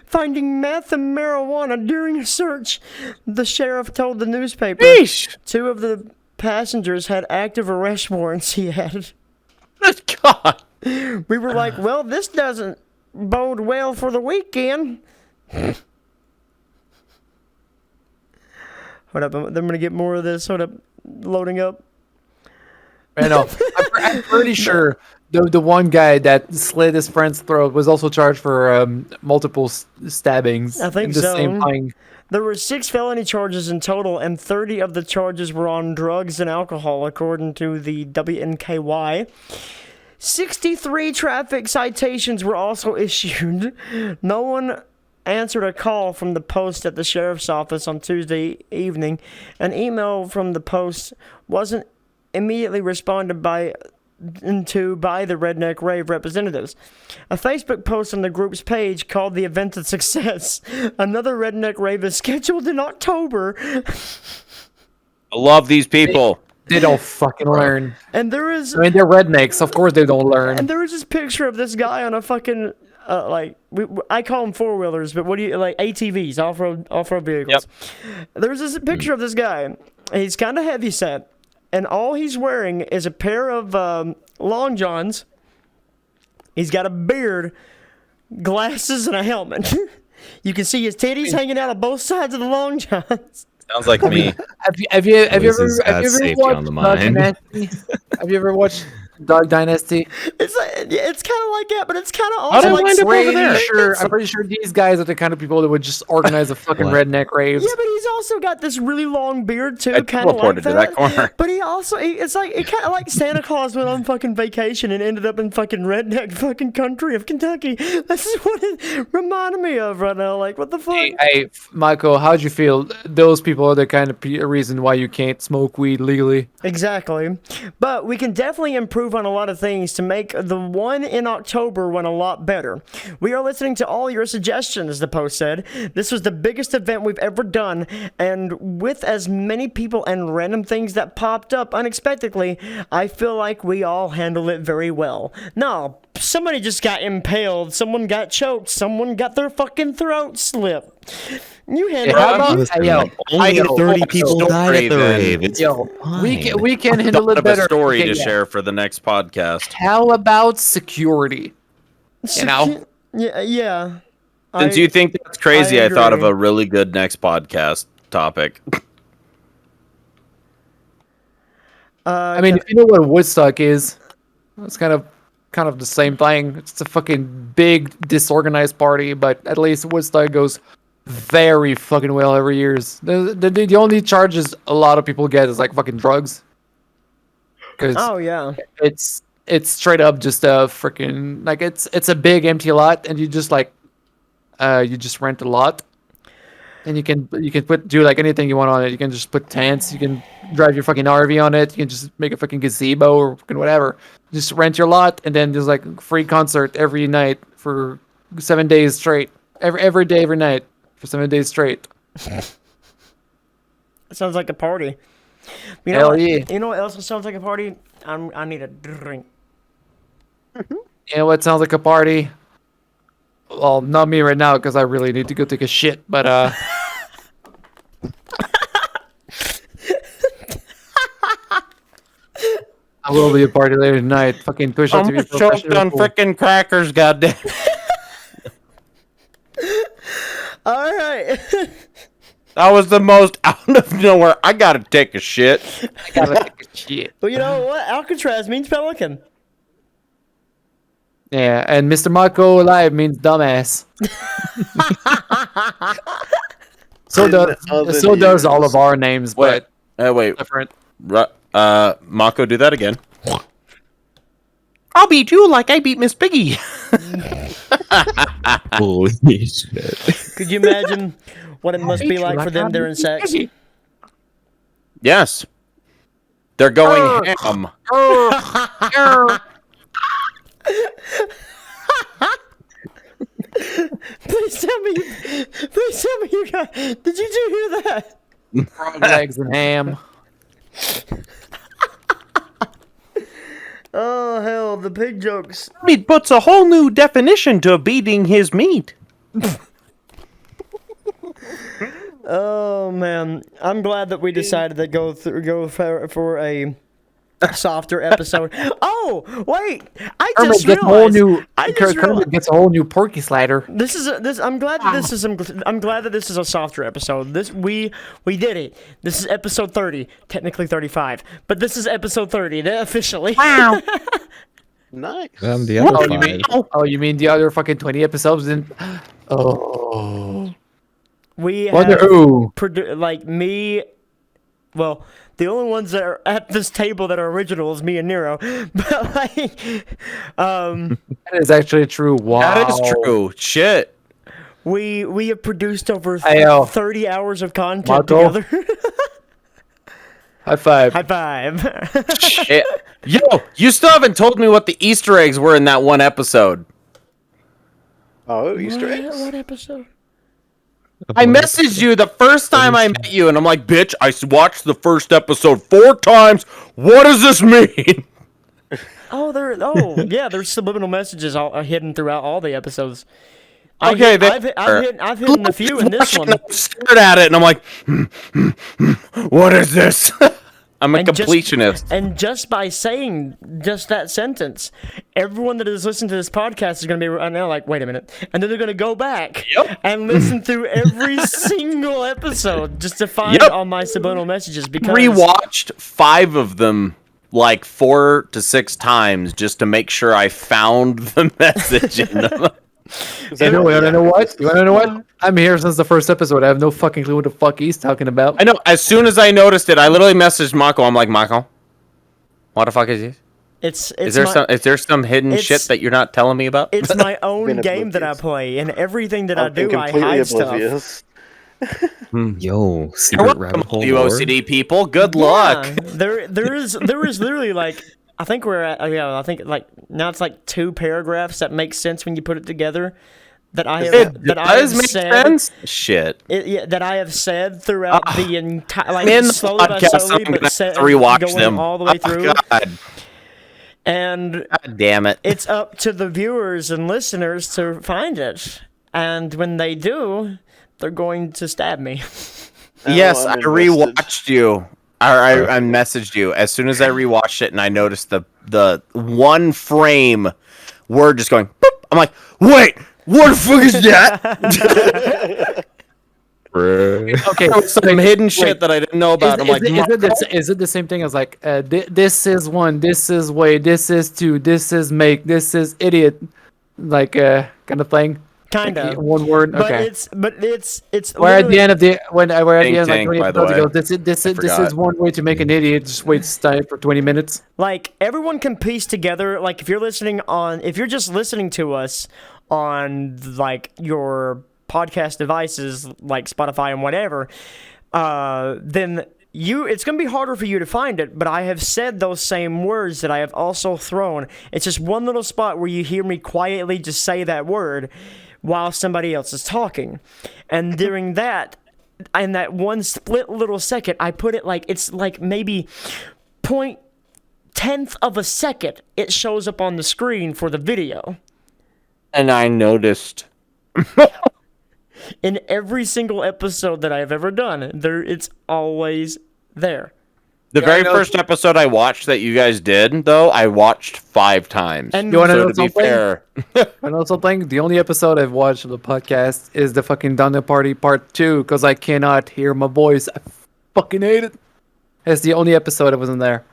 finding meth and marijuana during a search. The sheriff told the newspaper. Yeesh. 2 of the passengers had active arrest warrants, he added. God. We were like, well, this doesn't bode well for the weekend. Hold up, I'm going to get more of this. Hold up, loading up. I know. I'm pretty sure the one guy that slit his friend's throat was also charged for multiple stabbings. I think in the so. same thing. There were 6 felony charges in total, and 30 of the charges were on drugs and alcohol, according to the WNKY. 63 traffic citations were also issued. No one answered a call from the Post at the sheriff's office on Tuesday evening. An email from the Post wasn't immediately responded by the Redneck Rave representatives. A Facebook post on the group's page called the event a success. Another Redneck Rave is scheduled in October. I love these people. They don't fucking learn. And there is... I mean, they're rednecks. Of course they don't learn. And there was this picture of this guy on a fucking... I call them four-wheelers, but what do you... Like, ATVs, off-road vehicles. Yep. There's this picture of this guy. He's kind of heavy-set. And all he's wearing is a pair of long johns. He's got a beard, glasses, and a helmet. You can see his titties hanging out on both sides of the long johns. Sounds like me. Have you ever watched Dog Dynasty? Have you ever watched Dog Dynasty? It's kind of like that, but it's kind of also like I'm pretty sure these guys are the kind of people that would just organize a fucking redneck rave. Yeah, but he's also got this really long beard too, kind of like that. To that corner. But it's kind of like Santa Claus went on fucking vacation and ended up in fucking redneck fucking country of Kentucky. This is what it reminded me of right now. Like, what the fuck? Hey, Michael, how'd you feel? Those people are the kind of reason why you can't smoke weed legally. Exactly. But we can definitely improve on a lot of things to make the one in October one a lot better. We are listening to all your suggestions, the post said. This was the biggest event we've ever done, and with as many people and random things that popped up unexpectedly, I feel like we all handled it very well. No, somebody just got impaled, someone got choked, someone got their fucking throat slit. You handle it. Only 30 people died at the rave. It's we can handle it better. A story to share for the next podcast. How about security? You know? Yeah. Since you think that's crazy, I thought of a really good next podcast topic. I mean, if you know what Woodstock is, it's kind of the same thing. It's a fucking big disorganized party, but at least Woodstock goes very fucking well every year. The only charges a lot of people get is like fucking drugs. Oh yeah, it's straight up just a freaking like it's a big empty lot, and you just like you just rent a lot, and you can do like anything you want on it. You can just put tents, you can drive your fucking RV on it, you can just make a fucking gazebo or fucking whatever. Just rent your lot, and then there's like free concert every night for 7 days straight. Every day, every night. For 7 days straight. It sounds like a party. You know what else sounds like a party? I need a drink. You know what sounds like a party? Well, not me right now because I really need to go take a shit. But I will be a party later tonight. Fucking push up to be professional. I'm choked on freaking crackers, goddamn. All right. That was the most out of nowhere. I gotta take a shit. Well, you know what? Alcatraz means pelican. Yeah, and MrMacoLive means dumbass. so does all of our names, but wait. Different. Mako, do that again. I'll beat you like I beat Miss Piggy. Holy shit. Could you imagine what it must be like for them during sex? Yes. They're going ham. Please tell me you got. Did you two hear that? Frog legs and ham. Oh hell, the pig jokes. It puts a whole new definition to beating his meat. Oh man, I'm glad that we decided to go for a softer episode. Oh wait, I just realized. Kermit gets a whole new porky slider. I'm glad that this is a softer episode. We did it. This is episode 30, technically 35, but this is episode 30 officially. Wow. Nice. The other You mean the other fucking 20 episodes didn't? Oh. We Wonder have who? me. Well, the only ones that are at this table that are original is me and Nero. But That is actually true. Wow. That is true. Shit. we have produced over Ayo. 30 hours of content Marco. together. High five. High five. Shit. Yo, you still haven't told me what the Easter eggs were in that one episode. Oh, Easter eggs? What episode? I messaged you the first time I met you, and I'm like, bitch, I watched the first episode 4 times. What does this mean? There's subliminal messages all hidden throughout all the episodes. Okay, I've hidden a few in this one. I stared at it, and I'm like, what is this? I'm a And completionist. Just by saying just that sentence, everyone that is listening to this podcast is going to be right now like, wait a minute. And then they're going to go back and listen through every single episode just to find all my subliminal messages. Because Rewatched 5 of them like 4 to 6 times just to make sure I found the message in them. You wanna know what? I'm here since the first episode. I have no fucking clue what the fuck he's talking about. I know. As soon as I noticed it, I literally messaged Mako. I'm like, Mako, what the fuck is this? Is there some hidden shit that you're not telling me about? It's my own game that I play, and everything that I do, I hide stuff. Yo, secret rabbit hole. You OCD people, good luck. There is literally like. I think we're at, I think like now it's like 2 paragraphs that make sense when you put it together. That I have sense. Shit. That I have said throughout the entire, like slowly by slowly, but rewatch them all the way through. God. And God damn it! It's up to the viewers and listeners to find it, and when they do, they're going to stab me. Yes, I rewatched you. I messaged you as soon as I rewatched it, and I noticed the one frame word just going boop. I'm like, wait, what the fuck is that? Okay, some hidden shit that I didn't know about. Is it the same thing as like this is 1, this is wait, this is 2, this is make, this is idiot, like kind of thing. Kind of one word. Okay. But it's. Where at the end of the we're at the end like 20 by the episodes way. ago, this is one way to make an idiot. Just wait for 20 minutes. Like everyone can piece together. Like if you're just listening to us on like your podcast devices like Spotify and whatever, then it's going to be harder for you to find it, but I have said those same words that I have also thrown. It's just one little spot where you hear me quietly just say that word while somebody else is talking. And during that, in that one split little second, I put it like, it's like maybe 0.10th of a second it shows up on the screen for the video. And I noticed. In every single episode that I've ever done, it's always there. The very first episode I watched that you guys did, though, I watched 5 times. And you want to know something? fair, I know something. The only episode I've watched of the podcast is the fucking Donner Party Part 2 because I cannot hear my voice. I fucking hate it. It's the only episode I wasn't there.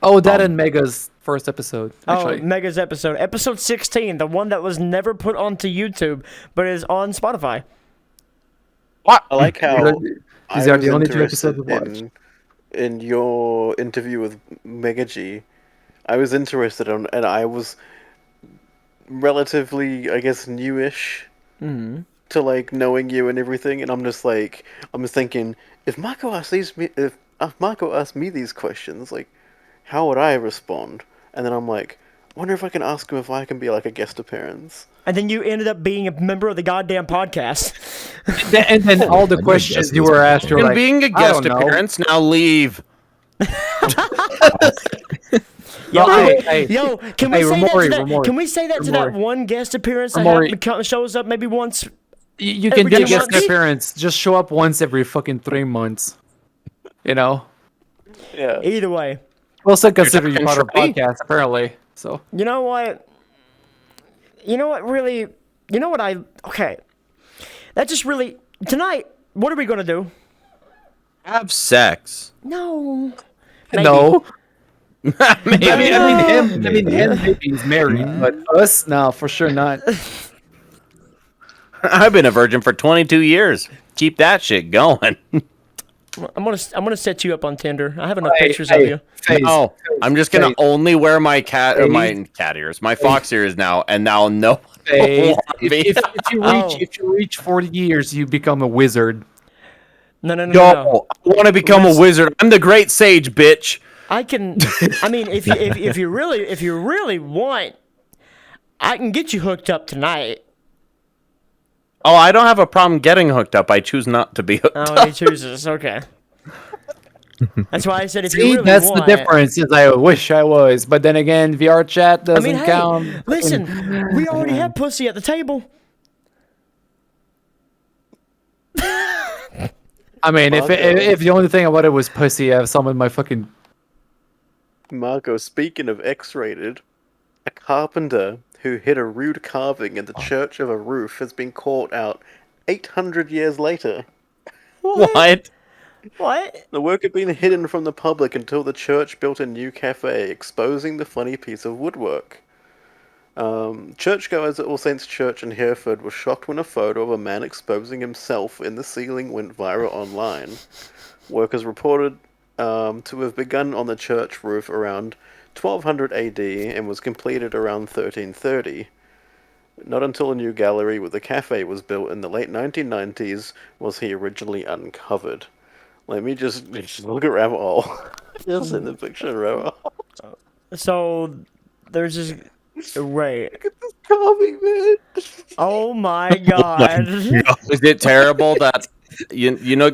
Oh, that and Mega's first episode. Actually. Oh, Mega's episode 16, the one that was never put onto YouTube, but is on Spotify. What? I like how these are the only 2 episodes I've watched. In your interview with Mega G, I was interested in, and I was relatively, I guess, newish to like knowing you and everything, and I'm just thinking, if Michael asked me these questions, like, how would I respond? And then I'm like, I wonder if I can ask him if I can be like a guest appearance. And then you ended up being a member of the goddamn podcast. And then all the questions you were asked were like, being a guest appearance, now leave. Yo, hey, can we say Remori, that to that? Remori, Can we say that to that Remori. one guest appearance Remori. that shows up maybe once? You can Every do 2 guest months? appearance. Just show up once every fucking 3 months. You know? Yeah. Either way, We'll still consider you talking part of the Sharpie? podcast, apparently. So you know what? Really? You know what okay. That just really... Tonight, what are we going to do? Have sex. No. Maybe. no. Maybe. I mean him maybe he's married, but us, no, for sure not. I've been a virgin for 22 years. Keep that shit going. I'm gonna set you up on Tinder. I have enough pictures of you. No, I'm just gonna Phase. only wear my Phase. cat ears, my fox ears now, and now no. Hey, one will be. if you reach 40 years, you become a wizard. No. Yo, I want to become a wizard. I'm the great sage, bitch. I can. I mean, if you really want, I can get you hooked up tonight. Oh, I don't have a problem getting hooked up. I choose not to be hooked up. Oh, he chooses. Okay. That's why I said if you See, really that's want. the difference. Is I wish I was, but then again, VR chat I doesn't mean, hey, count. listen, we already have pussy at the table. I mean, if the only thing I wanted was pussy, I have some in my fucking. Marco, speaking of X-rated, a carpenter who hid a rude carving in the church of a roof has been caught out 800 years later. What? What? The work had been hidden from the public until the church built a new cafe, exposing the funny piece of woodwork. Churchgoers at All Saints Church in Hereford were shocked when a photo of a man exposing himself in the ceiling went viral online. Workers reported to have begun on the church roof around 1200 AD and was completed around 1330. Not until a new gallery with a cafe was built in the late 1990s was he originally uncovered. Let me just look at rabbit hole. Just in the picture of rabbit hole. So there's this. Wait. Look at this carving, man. Oh my god. Is it terrible that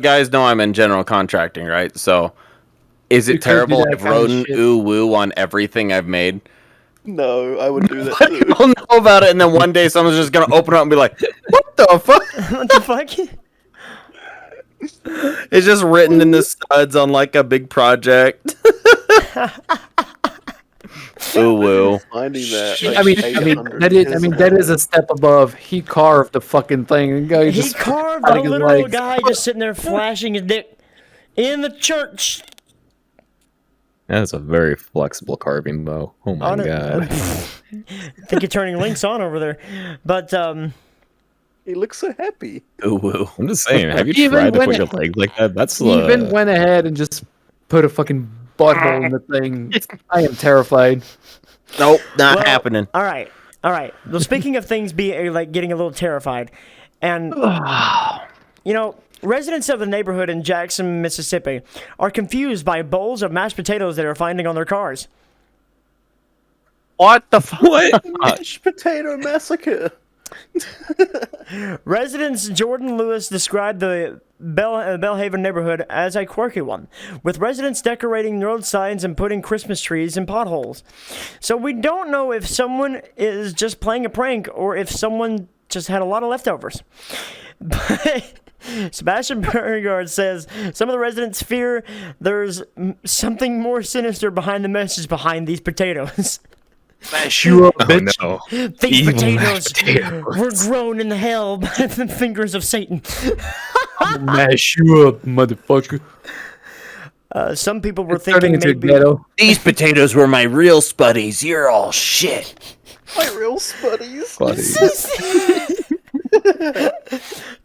guys know I'm in general contracting, right? So, is it You can't do terrible that I've kind of wrote shit. ooh woo on everything I've made? No, I would do that too. People know about it, and then one day someone's just gonna open it up and be like, "What the fuck?" What the fuck? It's just written in the studs on like a big project. Ooh woo. Finding that. I mean that is a step above. He carved the fucking thing. And go, He just carved cutting a his literal legs. guy just sitting there flashing his dick in the church. That's a very flexible carving, though. Oh my On it. god. I think you're turning links on over there. But, He looks so happy. Ooh woo. I'm just saying, have you Even tried to when put it- your legs like that? That's He even went ahead and just put a fucking butthole in the thing. I am terrified. Nope, not well, happening. All right. Well, speaking of things being like getting a little terrified, and residents of the neighborhood in Jackson, Mississippi, are confused by bowls of mashed potatoes they are finding on their cars. What the fuck? What? Mashed potato massacre. Residents Jordan Lewis described the Bellhaven neighborhood as a quirky one, with residents decorating road signs and putting Christmas trees in potholes. So we don't know if someone is just playing a prank or if someone just had a lot of leftovers. But Sebastian Beauregard says some of the residents fear there's something more sinister behind the message behind these potatoes. Smash you up, bitch. Oh no. These Evil potatoes potatoes. were grown in the hell by the fingers of Satan. Mash you up, motherfucker. Some people were Turning thinking into a maybe. ghetto. These potatoes were my real spuddies. You're all shit. My real spuddies.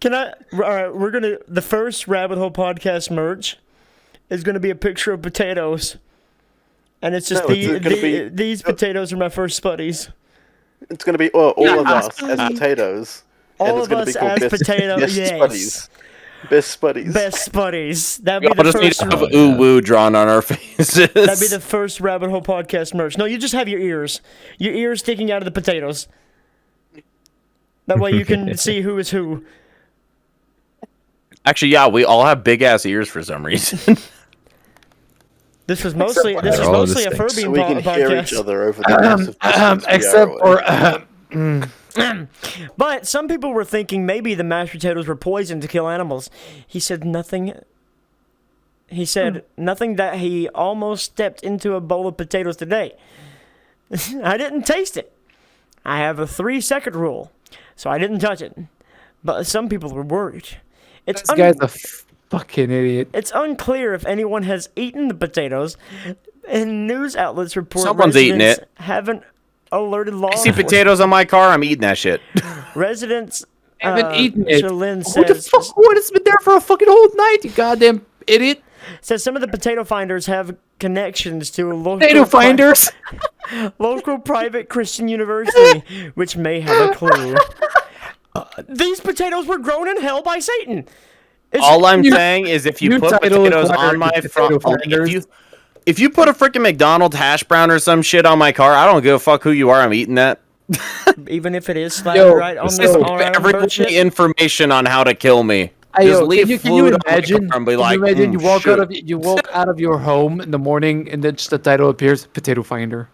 Can I? All right, we're gonna. The first Rabbit Hole podcast merch is gonna be a picture of potatoes, and it's just No, it's gonna be- these potatoes are my first spuddies. It's gonna be all of us as potatoes. All of us as potatoes. Yes. Buddies. Best buddies. Best buddies. That'd be I'll the just need first. to have ooh woo drawn on our faces. That'd be the first Rabbit Hole Podcast merch. No, you just have your ears sticking out of the potatoes. That way you can see who is who. Actually, yeah, we all have big ass ears for some reason. This was mostly a Furby So we can hear each podcast. other over the massive except for But some people were thinking maybe the mashed potatoes were poisoned to kill animals. He said nothing that he almost stepped into a bowl of potatoes today. I didn't taste it. I have a 3-second rule, so I didn't touch it. But some people were worried. this guy's a fucking idiot. It's unclear if anyone has eaten the potatoes, and news outlets report Someone's eating residents it. haven't alerted law I see enforcement. potatoes on my car. I'm eating that shit. Residents Haven't eaten it. Shalyn What the says, fuck? What? It's been there for a fucking whole night, you goddamn idiot. says some of the potato finders have connections to a local Potato finders. local private Christian university, which may have a clue. These potatoes were grown in hell by Satan. All I'm saying is if you new put title is potatoes Fire on my Potato front, Finders. if you put a freaking McDonald's hash brown or some shit on my car, I don't give a fuck who you are. I'm eating that. Even if it is slapped right on the Everybody information on how to kill me. Just leave can you food on my imagine? car and be Can like, you imagine you walk shoot. you walk out of your home in the morning and then just the title appears, Potato Finder.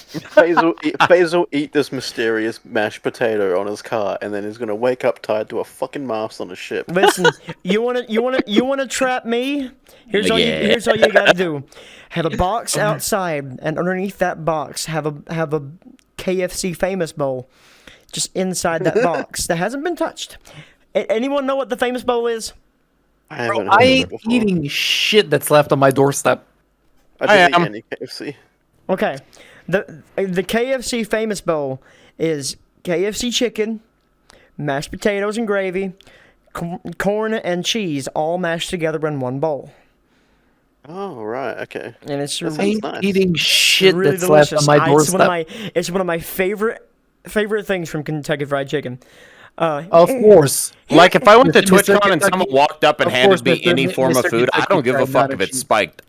Faisal eat this mysterious mashed potato on his car, and then he's gonna wake up tied to a fucking mast on a ship. Listen, you wanna trap me? Here's all you gotta do. Have a box outside, and underneath that box have a KFC Famous Bowl, just inside that box that hasn't been touched. Anyone know what the Famous Bowl is? I ain't eating shit that's left on my doorstep. I didn't eat any KFC. Okay, the KFC Famous Bowl is KFC chicken, mashed potatoes and gravy, corn and cheese all mashed together in one bowl. Oh right, okay. And it's That really, sounds nice. Eating shit really that's delicious. left on my doorstep. It's one of my favorite things from Kentucky Fried Chicken. Of course. Like if I went to Mr. TwitchCon and someone walked up and Of handed course, me any Mr. form of food, I don't give a Kentucky fuck Fried if it's Chicken. spiked.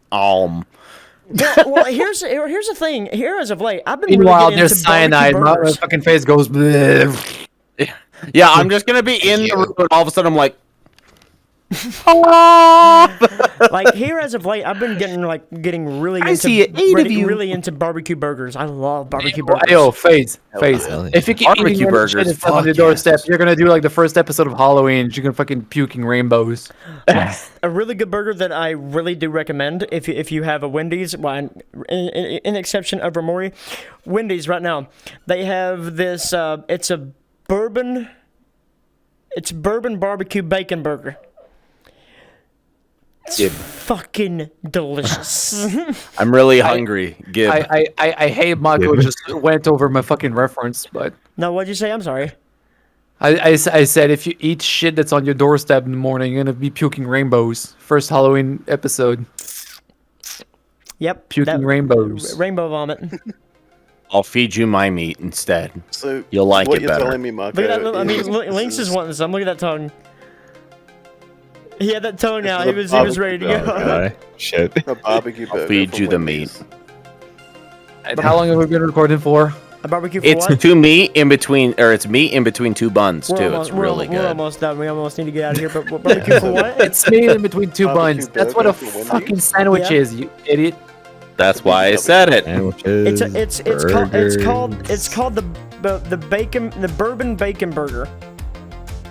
Well, here's the thing. Here as of late, I've been Meanwhile, really getting there's into cyanide. barbecue My burgers. fucking face goes. Bleh. Yeah, I'm just gonna be in the room and all of a sudden I'm like, Like here as of late, I've been getting really I see it, 8 of you. really into barbecue burgers. I love barbecue burgers. Yo, Phase. If you keep Barbecue eating burgers, burgers on fuck your doorstep, you're gonna do like the first episode of Halloween. You're gonna fucking puking rainbows. A really good burger that I really do recommend if you have a Wendy's, well, in exception of Remori, Wendy's right now they have this. It's bourbon barbecue bacon burger. It's fucking delicious. I'm really hungry. Give. I hate Mako just went over my fucking reference, but No, what'd you say? I'm sorry. I said if you eat shit that's on your doorstep in the morning, you're gonna be puking rainbows. First Halloween episode. Yep. Puking rainbows. Rainbow vomit. I'll feed you my meat instead. So You'll like what it you're better. telling me, Marco, Look at that. I mean, is- Lynx is wanting some. Look at that tongue. He had that tongue now. He This was is a ready to go. Okay. Shit. a barbecue burger. feed from you the Wendy's. meat. And how long have we been recording for? A barbecue for It's what? two meat in between, or it's meat in between two buns too. It's really We're good. almost done. We almost need to get out of here. But barbecue for what? It's made in between two Barbecue buns. That's what a burger from fucking Wendy's? sandwich Yeah. is, you idiot. That's why I said it. Sandwiches. It's called the bourbon bacon burger.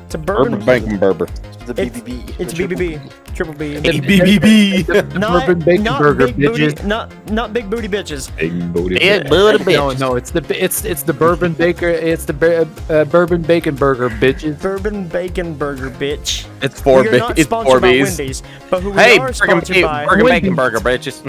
It's a bourbon bacon burger. The BBB. It's BBB, triple B. BBB. The bourbon bacon burger, big booty, bitches. not big booty bitches. Big booty. Big booty bitch. No, it's the bourbon baker. It's the bourbon bacon burger, bitches. Bourbon bacon burger, bitch. It's We are not it's sponsored by Orbeez. Wendy's, but who we Hey, are burger sponsored by. bacon burger bitches.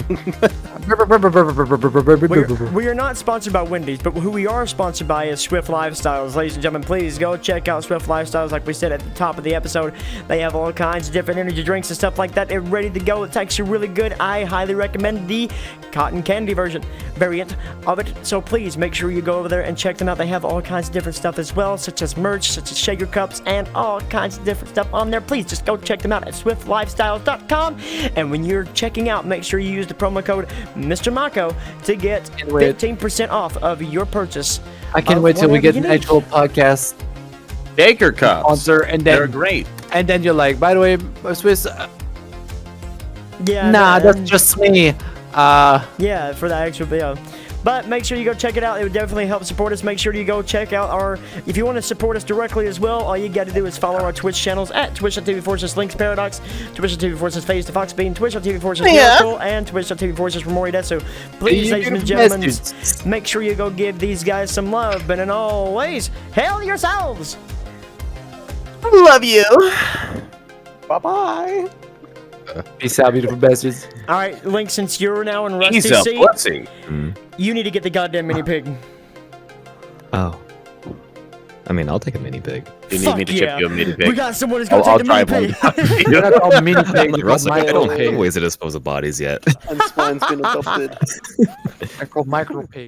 We are not sponsored by Wendy's, but who we are sponsored by is Swift Lifestyles. Ladies and gentlemen, please go check out Swift Lifestyles. Like we said at the top of the episode, they have all kinds of different energy drinks and stuff like that. They're ready to go. It's actually really good. I highly recommend the cotton candy variant of it. So please make sure you go over there and check them out. They have all kinds of different stuff as well, such as merch, such as shaker cups, and all kinds of different stuff on there. Please just go check them out at swiftlifestyles.com. And when you're checking out, make sure you use the promo code MrMaco to get 15% off of your purchase. I can't wait till we get an actual podcast Shaker cups. sponsor, and then They're great. And then you're like, by the way, Swiss. Yeah. Nah, that's just me. Yeah, for the actual video. But make sure you go check it out. It would definitely help support us. Make sure you go check out our... If you want to support us directly as well, all you got to do is follow our Twitch channels at twitch.tv/LynxParadox, twitch.tv/FazeTheFoxBean, twitch.tv/Nerocool, and twitch.tv/RemoriDesu. Please, ladies and gentlemen, make sure you go give these guys some love. And always, hail yourselves! Love you. Bye-bye. Peace out, beautiful bastards. All right, Lynx, since you're now in He's a RusticII, blessing. you need to get the goddamn mini pig. Oh. I mean, I'll take a mini pig. You need me to chip you a mini pig? We got someone who's going to I'll take the mini drive pig. You're not called mini pig. Like, Russ, like, I don't have ways to dispose of bodies yet. And Spine's been adopted. I called micro pig.